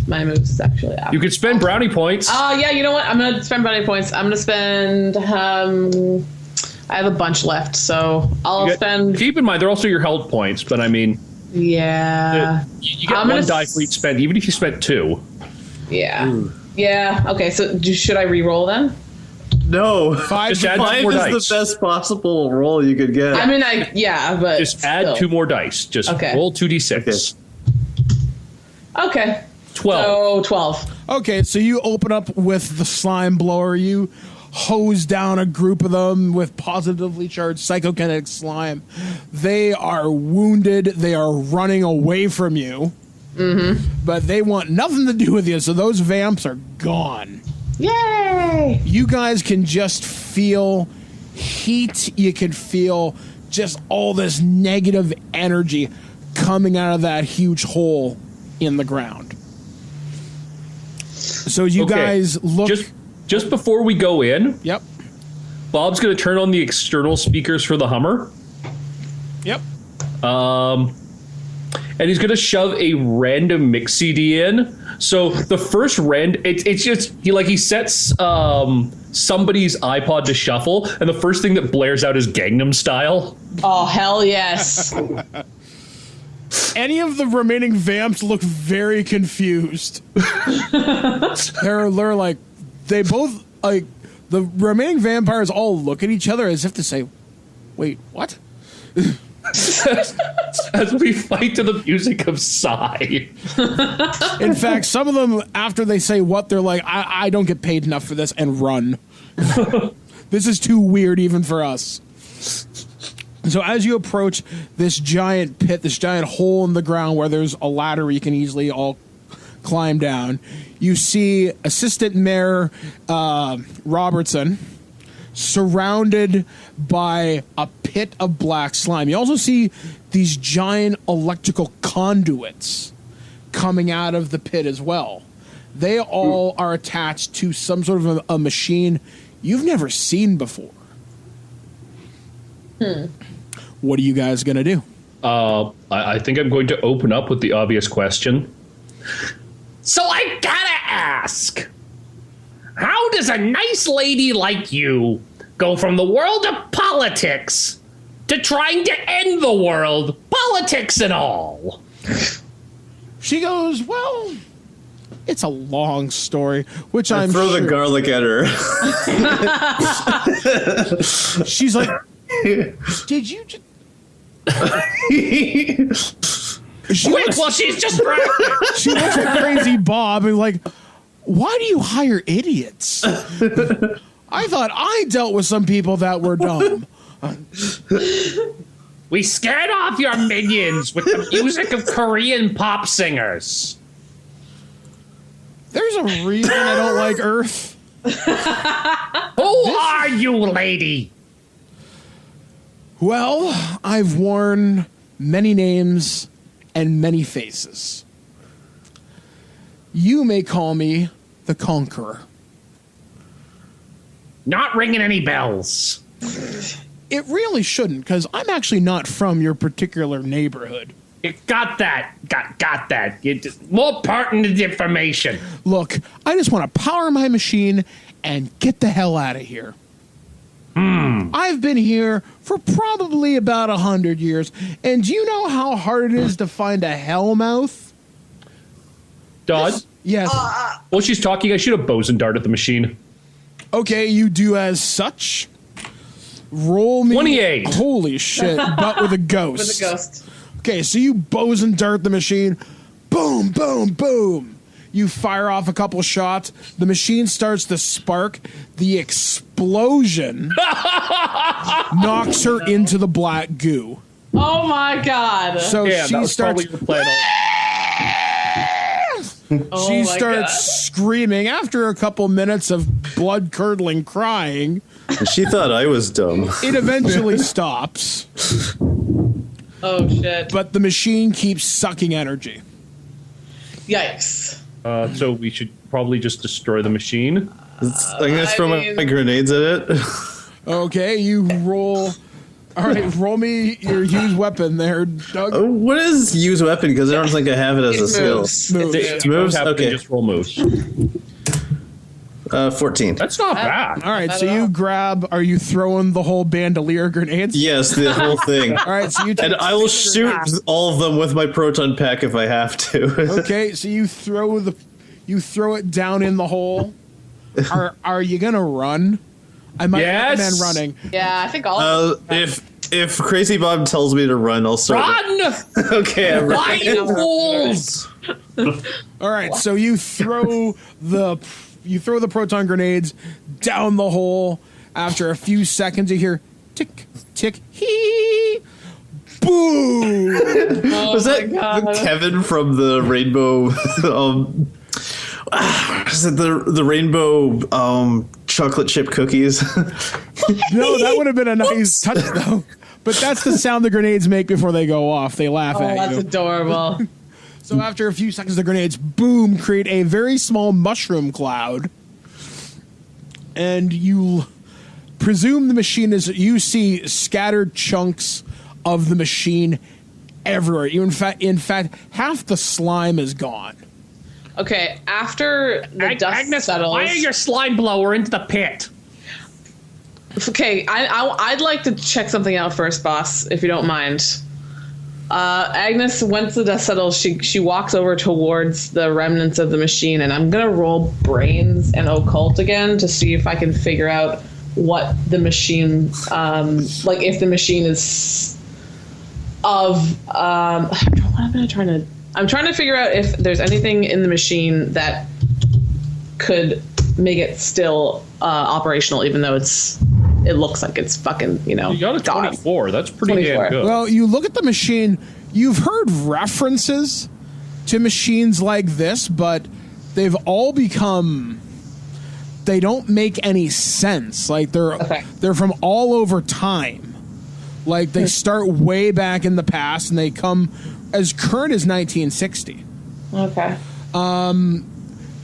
moves is actually out. You could spend brownie points. Yeah, you know what? I'm gonna spend brownie points. I'm gonna spend. I I have a bunch left, so I'll spend. Keep in mind, they're also your health points, but I mean, yeah, you get one die for each spend, even if you spent 2. Yeah, yeah. Okay, so should I re-roll then? No, just add 5 more is dice. the best possible roll you could get. I mean, but just add 2 more dice. Just roll 2d6. Okay. 12. So 12. Okay, so you open up with the slime blower. You hose down a group of them with positively charged psychokinetic slime. They are wounded. They are running away from you. Mm-hmm. But they want nothing to do with you, so those vamps are gone. Yay! You guys can just feel heat. You can feel just all this negative energy coming out of that huge hole in the ground. So you guys look... Just before we go in, Yep. Bob's going to turn on the external speakers for the Hummer. Yep. And he's going to shove a random mix CD in. So the first it's just he sets somebody's iPod to shuffle, and the first thing that blares out is Gangnam Style. Oh, hell yes. Any of the remaining vamps look very confused. They're like, they both, like, the remaining vampires all look at each other as if to say, wait, what? As we fight to the music of Psy. In fact, some of them, after they say what, they're like, I don't get paid enough for this, and run. This is too weird even for us. So as you approach this giant pit, this giant hole in the ground where there's a ladder you can easily all climb down, you see Assistant Mayor Robertson surrounded by a pit of black slime. You also see these giant electrical conduits coming out of the pit as well. They all are attached to some sort of a machine you've never seen before. What are you guys going to do? I think I'm going to open up with the obvious question. So I gotta ask, how does a nice lady like you go from the world of politics to trying to end the world, politics and all? She goes, well, it's a long story, which I I'm throw sure. the garlic at her. She's like, did you just... Quick, well, she's just She looks at Crazy Bob and like, why do you hire idiots? I thought I dealt with some people that were dumb. We scared off your minions with the music of Korean pop singers. There's a reason I don't like Earth. Who are you, lady? Well, I've worn many names and many faces. You may call me the Conqueror. Not ringing any bells. It really shouldn't, because I'm actually not from your particular neighborhood. Got that. Got that. More pertinent information. Look, I just want to power my machine and get the hell out of here. I've been here for probably about 100 years, and do you know how hard it is to find a hellmouth? Dodd? Yes. While she's talking, I shoot a boson dart at the machine. Okay, you do as such. Roll me. 28. Holy shit, but with a ghost. With a ghost. Okay, so you boson dart the machine. Boom, boom, boom. You fire off a couple shots. The machine starts to spark. The explosion knocks her into the black goo. Oh my god. So she starts. She starts screaming after a couple minutes of blood-curdling crying. She thought I was dumb. It eventually stops. Oh shit. But the machine keeps sucking energy. Yikes. So we should probably just destroy the machine. I'm gonna throw my grenades at it. Okay, you roll. All right, roll me your used weapon there, Doug. Oh, what is use weapon? Because I don't think I have it as a skill. Moves. Moves? Okay. Just roll moves. 14. That's not bad. All right, so you grab. Are you throwing the whole bandolier grenades? Yes, the whole thing. All right, so you take And I will shoot all of them with my proton pack if I have to. Okay, so you throw it down in the hole. Are you gonna run? I might recommend running. Yeah, I think all. If Crazy Bob tells me to run, I'll start. Run! Okay, I'm Why you fools? All right, so you throw the proton grenades down the hole. After a few seconds, you hear tick tick hee. Boom! Was that Kevin from the Rainbow? Is it the Rainbow chocolate chip cookies? No, that would have been a nice touch, though. But that's the sound the grenades make before they go off. They laugh at you. That's adorable. So after a few seconds, the grenades, boom, create a very small mushroom cloud. And you presume the machine is... You see scattered chunks of the machine everywhere. In fact, half the slime is gone. Okay, after the dust Agnes, settles... fire your slime blower into the pit. Okay, I'd like to check something out first, boss, if you don't mind. Agnes, once the dust settles, she walks over towards the remnants of the machine, and I'm gonna roll brains and occult again to see if I can figure out what the machine, like if the machine is of. I'm trying to figure out if there's anything in the machine that could make it still operational, even though it looks like it's fucking, You got a 24. That's pretty damn good. Well, you look at the machine. You've heard references to machines like this, but they've all become... They don't make any sense. Like, they're from all over time. Like, they start way back in the past, and they come as current as 1960. Okay.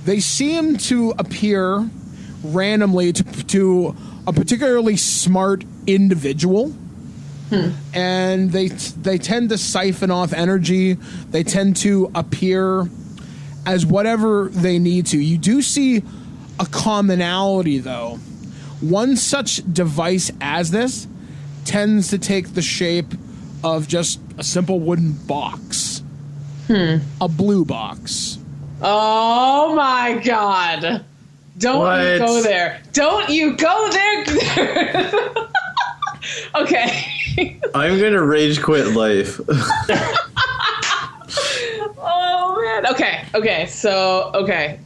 They seem to appear randomly to a particularly smart individual, and they tend to siphon off energy. They tend to appear as whatever they need to. You do see a commonality, though. One such device as this tends to take the shape of just a simple wooden box, a blue box. Oh my god. Don't you go there. Don't you go there. Okay. I'm gonna rage quit life. Oh man. Okay. So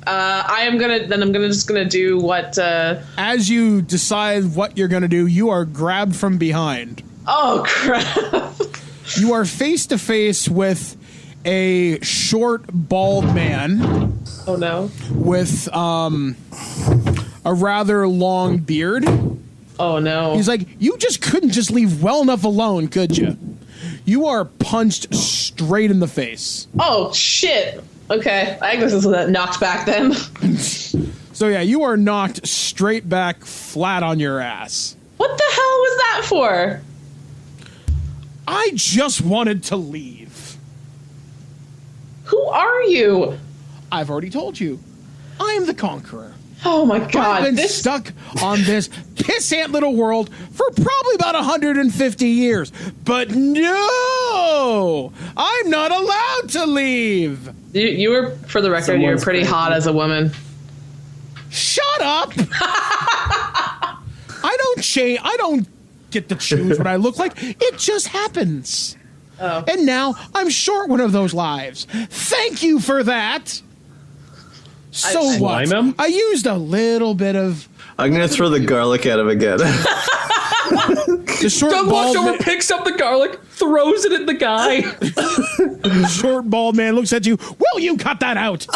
I'm just gonna do what As you decide what you're gonna do, you are grabbed from behind. Oh crap. You are face to face with a short, bald man. Oh no. With a rather long beard. Oh no. He's like, you just couldn't just leave well enough alone, could you? You are punched straight in the face. Oh shit. Okay. Agnes is knocked back then. So yeah, you are knocked straight back flat on your ass. What the hell was that for? I just wanted to leave. Who are you? I've already told you. I am the Conqueror. Oh my god. I've been stuck on this pissant little world for probably about 150 years. But no! I'm not allowed to leave! You were, for the record, you were pretty hot as a woman. Shut up! I don't get to choose what I look like. It just happens. Oh. And now I'm short one of those lives. Thank you for that. So what? Slime him? I used a little bit of... I'm gonna throw the garlic at him again. The short Doug bald walks over, man, picks up the garlic, throws it at the guy. short bald man looks at you. Will you cut that out?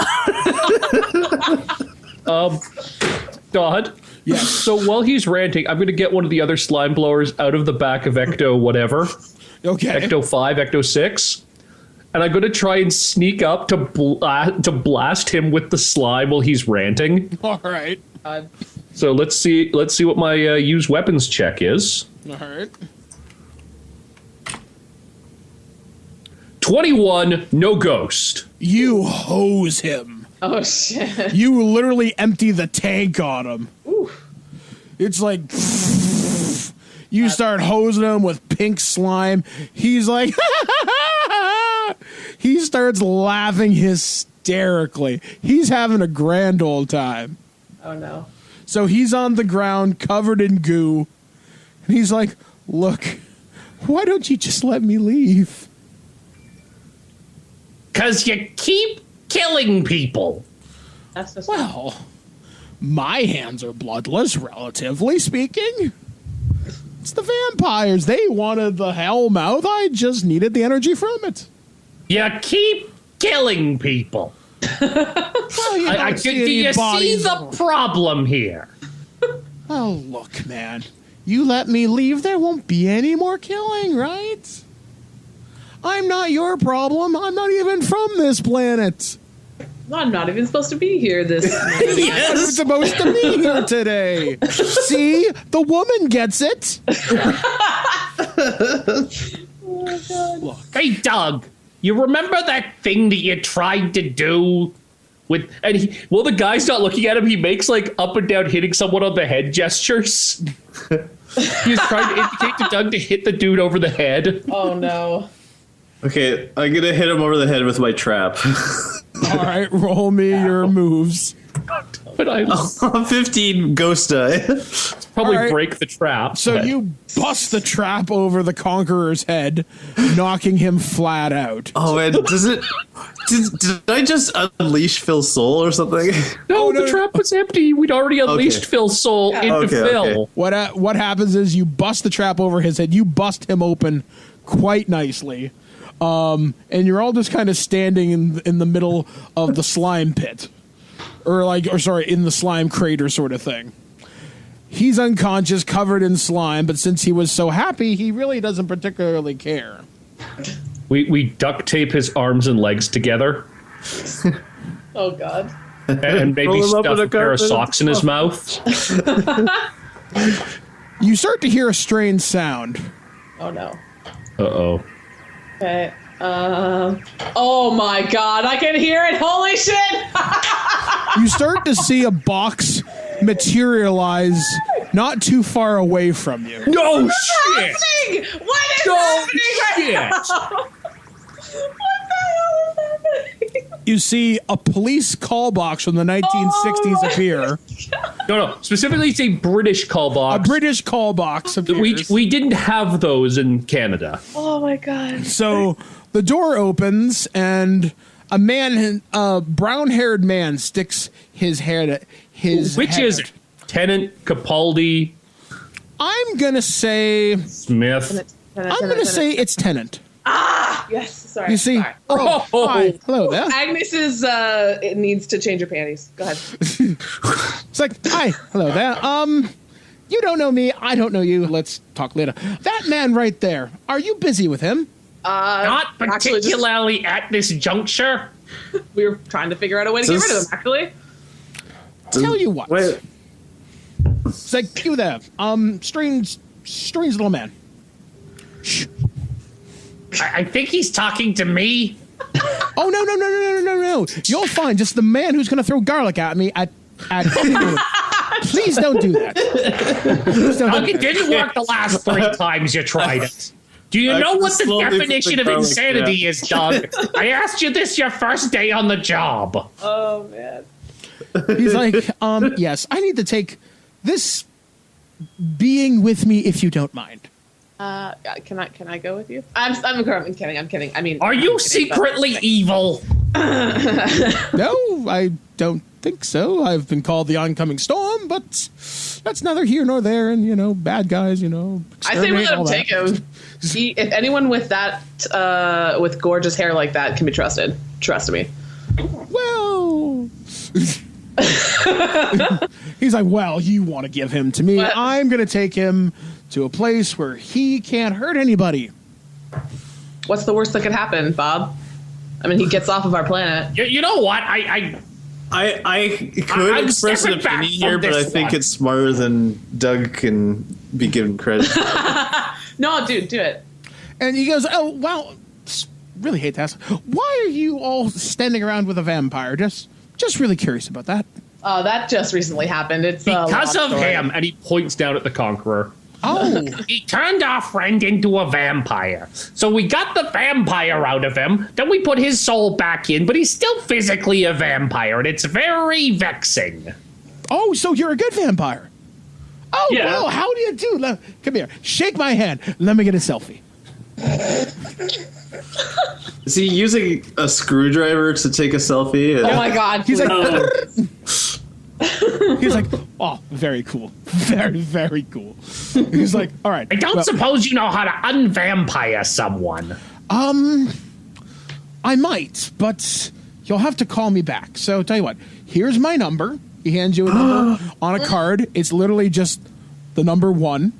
Dodd. Yes. So while he's ranting, I'm going to get one of the other slime blowers out of the back of Ecto whatever. Okay. Ecto 5, Ecto 6. And I'm going to try and sneak up to blast him with the slime while he's ranting. All right. So let's see what my used weapons check is. All right. 21, no ghost. You hose him. Oh, shit. You literally empty the tank on him. Ooh. It's like you start hosing him with pink slime. He's like, he starts laughing hysterically. He's having a grand old time. Oh, no. So he's on the ground covered in goo. And he's like, look, why don't you just let me leave? 'Cause you keep killing people. That's just Well, my hands are bloodless, relatively speaking. It's the vampires. They wanted the hellmouth. I just needed the energy from it. You keep killing people. Well, you don't Do you see bodies. the problem here? Oh, look, man. You let me leave, there won't be any more killing, right? I'm not your problem. I'm not even from this planet. I'm not even supposed to be here this I'm supposed to be here today. See? The woman gets it. Hey, Doug, you remember that thing that you tried to do with? And while the guy's not looking at him, he makes like up and down hitting someone on the head gestures. He's trying to indicate to Doug to hit the dude over the head. Oh, no. Okay, I'm gonna hit him over the head with my trap. All right, roll me your moves. But I 15 ghost die. probably All right. break the trap. So but- you bust the trap over the conqueror's head, knocking him flat out. Oh man, does it? Did I just unleash Phil's soul or something? No, no, the trap was empty. We'd already unleashed Okay. Phil's soul into Okay, Phil. okay. What happens is you bust the trap over his head. You bust him open quite nicely. And you're all just kind of standing in the middle of the slime pit. In the slime crater sort of thing. He's unconscious, covered in slime, but since he was so happy, he really doesn't particularly care. We duct tape his arms and legs together Oh, God. and maybe Roll him up stuff in a a pair of carpet. socks in his mouth. You start to hear a strange sound. Oh, no. Uh-oh. Okay. Oh, my God. I can hear it. Holy shit. You start to see a box materialize not too far away from you. No What's shit! happening? What is No happening right shit! now? What the hell is happening? You see a police call box from the 1960s Oh, appear. No. Specifically, it's a British call A box. British call box appears. We didn't have those in Canada. Oh, my God. So the door opens and a brown-haired man sticks his head. Which head is out. it? Tenant, Capaldi, I'm gonna say. Smith. I'm gonna say it's Tenant. Yes. Sorry. You see? Sorry. Oh, hi. Hello there. Agnes it needs to change her panties. Go ahead. It's like, hi. Hello there. You don't know me. I don't know you. Let's talk later. That man right there. Are you busy with him? Not actually, just- particularly at this juncture. We were trying to figure out a way to get rid of him, actually. Tell you what. Wait, It's like, you there. Strange little man. Shh. I think he's talking to me. Oh, no. You'll find just the man who's going to throw garlic at me at Please don't do that. Please don't Doug, do it that. didn't work the last 3 times you tried it. Do you know what the slowly put the definition of garlic insanity down. is, Doug? I asked you this your first day on the job. Oh, man. He's like, yes, I need to take this being with me if you don't mind. Can I go with you? I'm kidding. I mean, Are you secretly evil? No, I don't think so. I've been called the oncoming storm, but that's neither here nor there. And, bad guys, I say we exterminate let all him that. take him. If anyone with that, with gorgeous hair like that can be trusted, trust me. Well, he's like, well, you want to give him to me. What? I'm going to take him to a place where he can't hurt anybody. What's the worst that could happen, Bob? I mean, he gets off of our planet. You know what? I could I'm express an stepping back opinion here, from but I this think one. it's smarter than Doug can be given credit. No, dude, do it. And he goes, oh, well, really hate to ask. Why are you all standing around with a vampire? Just Just really curious about that. That just recently happened. It's because of story. him. And he points down at the Conqueror. Oh, He turned our friend into a vampire. So we got the vampire out of him. Then we put his soul back in, but he's still physically a vampire, and it's very vexing. oh, so you're a good vampire. Oh, Yeah. well, how do you do? Come here, shake my hand. Let me get a selfie. Is he using a screwdriver to take a selfie? Oh my god! He's like, Oh, he's like, oh, very cool, very, very cool. He's like, all right. I don't well, suppose you know how to unvampire someone. I might, but you'll have to call me back. So tell you what, here's my number. He hands you a number on a card. It's literally just the number 1.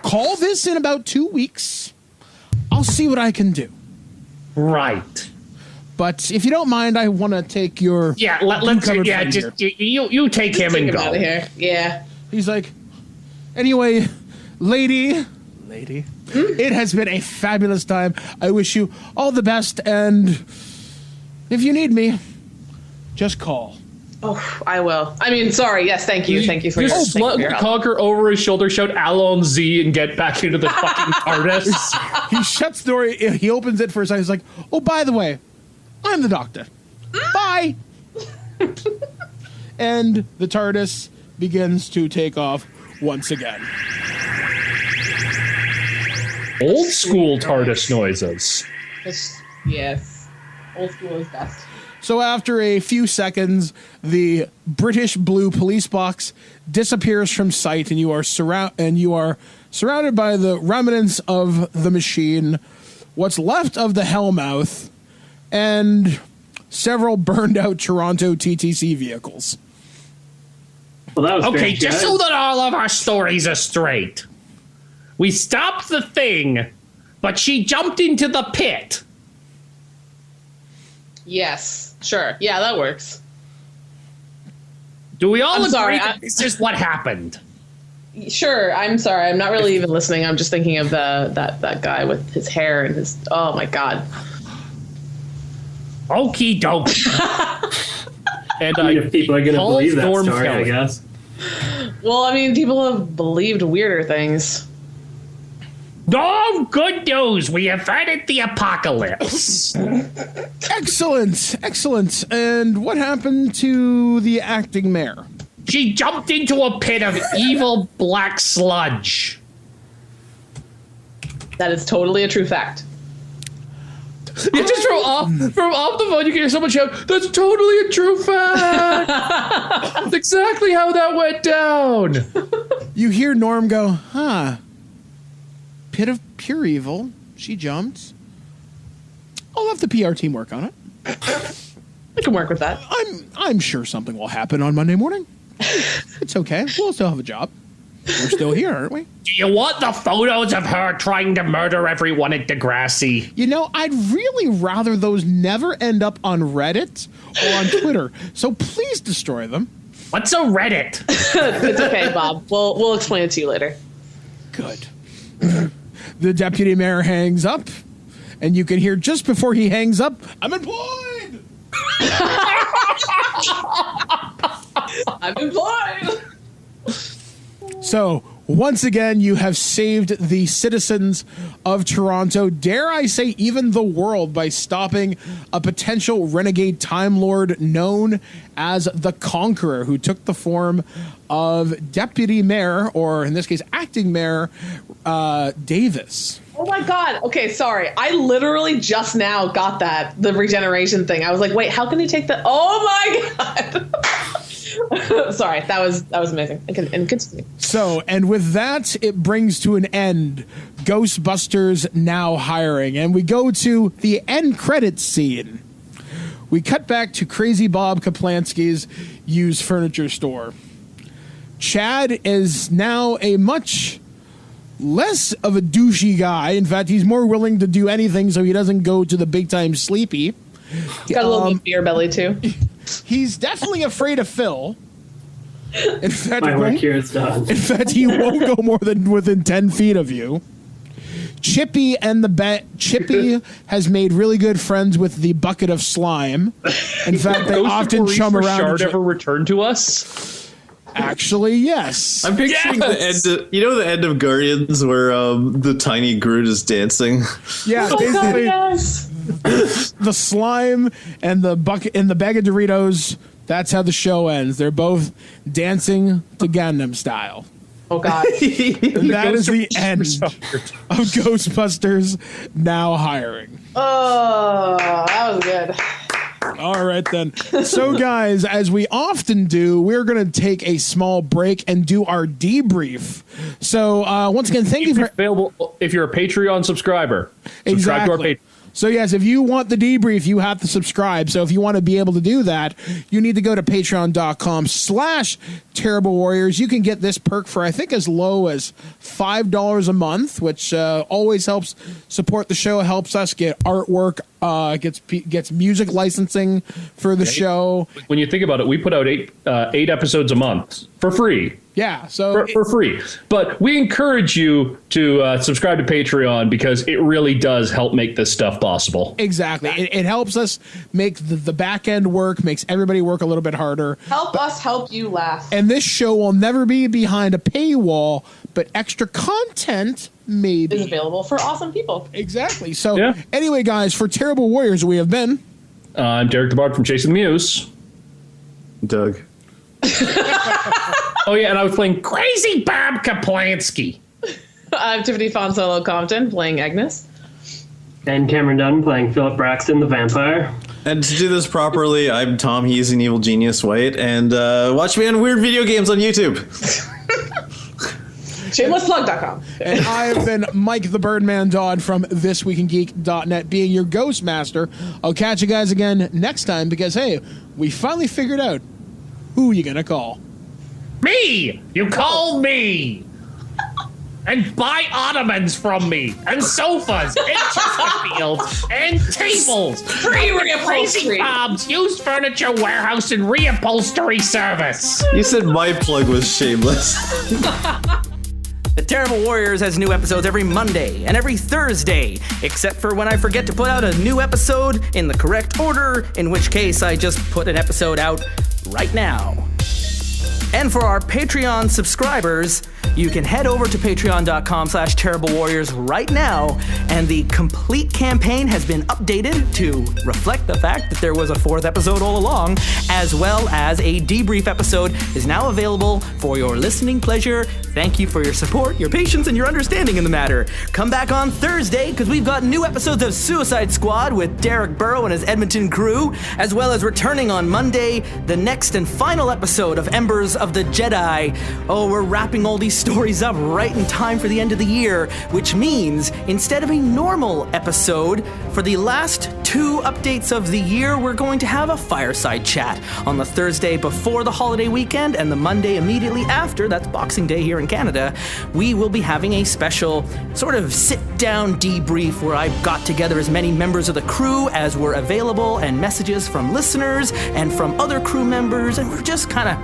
Call this in about 2 weeks. I'll see what I can do. Right. But if you don't mind, I want to take your Yeah, let's blue-covered yeah, friend just here. you take him and Get him out go. of here. Yeah. He's like, anyway, lady, it has been a fabulous time. I wish you all the best, and if you need me, just call. Oh, I will. I mean, sorry. Yes, thank you. Thank you for You your, thank you for slug your help. Conqueror over his shoulder, shout "Allons-y" and get back into the fucking TARDIS. He shuts the door. He opens it for a second. He's like, oh, by the way, I'm the doctor. Bye. And the TARDIS begins to take off once again. Old school TARDIS noises. Yes. Old school is best. So after a few seconds, the British blue police box disappears from sight, and you are surrounded by the remnants of the machine, what's left of the Hellmouth, and several burned out Toronto TTC vehicles. well, that was Okay, great, just guys. so that all of our stories are straight. We stopped the thing, but she jumped into the pit. Yes. Sure. Yeah, that works. Do we all I'm agree sorry, that this is what happened? Sure. I'm sorry. I'm not really even listening. I'm just thinking of that guy with his hair and his. Oh my god. Okie dokie. And I mean, if people are going to call believe that Storm story, I Kelly. guess. Well, I mean, people have believed weirder things. Oh, good news. We averted the apocalypse. Excellent. And what happened to the acting mayor? She jumped into a pit of evil black sludge. That is totally a true fact. Yeah, just from off the phone, you can hear someone shout, "That's totally a true fact." That's exactly how that went down. You hear Norm go, huh? Pit of pure evil. She jumped. I'll have the PR team work on it. We can work with that. I'm sure something will happen on Monday morning. It's okay. We'll still have a job. We're still here, aren't we? Do you want the photos of her trying to murder everyone at Degrassi? You know, I'd really rather those never end up on Reddit or on Twitter. So please destroy them. What's a Reddit? It's okay, Bob. We'll explain it to you later. Good. The deputy mayor hangs up, and you can hear just before he hangs up, I'm employed! I'm employed. So, once again, you have saved the citizens of Toronto, dare I say even the world, by stopping a potential renegade Time Lord known as the Conqueror, who took the form of Deputy Mayor, or in this case, Acting Mayor, Davis. Oh my god. Okay, sorry. I literally just now got the regeneration thing. I was like, wait, how can he take the? Oh my god. Sorry, that was amazing. And continue. So, and with that, it brings to an end Ghostbusters Now Hiring, and we go to the end credits scene. We cut back to Crazy Bob Kaplansky's used furniture store. Chad is now a much less of a douchey guy. In fact, he's more willing to do anything so he doesn't go to the big time sleepy. Got a little bit of beer belly too. He's definitely afraid of Phil. In fact, My work here is done. In fact, he won't go more than within 10 feet of you. Chippy has made really good friends with the bucket of slime. In fact, they often chum around. Shard ever returned to us? Actually, yes. I'm picturing the end. The end of Guardians where the tiny Groot is dancing. Yeah, basically, yes. The slime and the bucket and the bag of Doritos. That's how the show ends. They're both dancing to Gangnam Style. Oh God! And that is the end of Ghostbusters now hiring. Oh, that was good. All right, then. So, guys, as we often do, we're going to take a small break and do our debrief. So, once again, thank you for... Available if you're a Patreon subscriber. Subscribe Exactly. to our Patreon. So, yes, if you want the debrief, you have to subscribe. So if you want to be able to do that, you need to go to patreon.com/Terrible Warriors. You can get this perk for, I think, as low as $5 a month, which always helps support the show, helps us get artwork, gets music licensing for the show. When you think about it, we put out eight episodes a month for free. Yeah, so for free. But we encourage you to subscribe to Patreon because it really does help make this stuff possible. Exactly. It helps us make the back end work, makes everybody work a little bit harder. Help us help you laugh. And this show will never be behind a paywall, but extra content maybe is available for awesome people. Exactly. So anyway, guys, for Terrible Warriors, we have been... I'm Derek the Bard from Chasing the Muse. Doug. Oh, yeah, and I was playing Crazy Bob Kaplansky. I'm Tiffany Fonsolo Compton, playing Agnes. And Cameron Dunn, playing Philip Braxton, the vampire. And to do this properly, I'm Tom, he's an evil genius white, and watch me on Weird Video Games on YouTube. Shamelessplug.com. And I have been Mike the Birdman Dodd from thisweekingeek.net, being your Ghost Master. I'll catch you guys again next time because, hey, we finally figured out who you gonna call. Me! You call me! And buy ottomans from me, and sofas, and Chesterfields, and tables. Free Crazy reupholstery. Bob's Used Furniture Warehouse and Reupholstery Service. You said my plug was shameless. The Terrible Warriors has new episodes every Monday and every Thursday, except for when I forget to put out a new episode in the correct order, in which case I just put an episode out right now. And for our Patreon subscribers, you can head over to patreon.com/Terrible Warriors right now, and the complete campaign has been updated to reflect the fact that there was a fourth episode all along, as well as a debrief episode is now available for your listening pleasure. Thank you for your support, your patience, and your understanding in the matter. Come back on Thursday, because we've got new episodes of Suicide Squad with Derek Burrow and his Edmonton crew, as well as returning on Monday, the next and final episode of Embers of the Jedi. Oh, we're wrapping all these stories up right in time for the end of the year, which means instead of a normal episode, for the last two updates of the year, we're going to have a fireside chat on the Thursday before the holiday weekend and the Monday immediately after. That's Boxing Day here in Canada. We will be having a special sort of sit-down debrief where I've got together as many members of the crew as were available and messages from listeners and from other crew members, and we're just kind of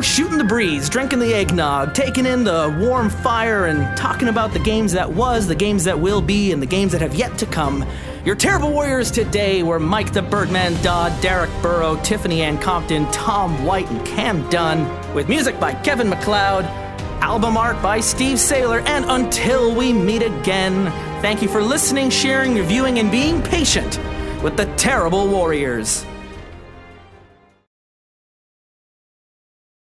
shooting the breeze, drinking the eggnog, taking in the warm fire, and talking about the games that was, the games that will be, and the games that have yet to come. Your Terrible Warriors today were Mike the Birdman Dodd, Derek Burrow, Tiffany Ann Compton, Tom White, and Cam Dunn, with music by Kevin MacLeod, album art by Steve Saylor, and until we meet again, thank you for listening, sharing, reviewing, and being patient with the Terrible Warriors.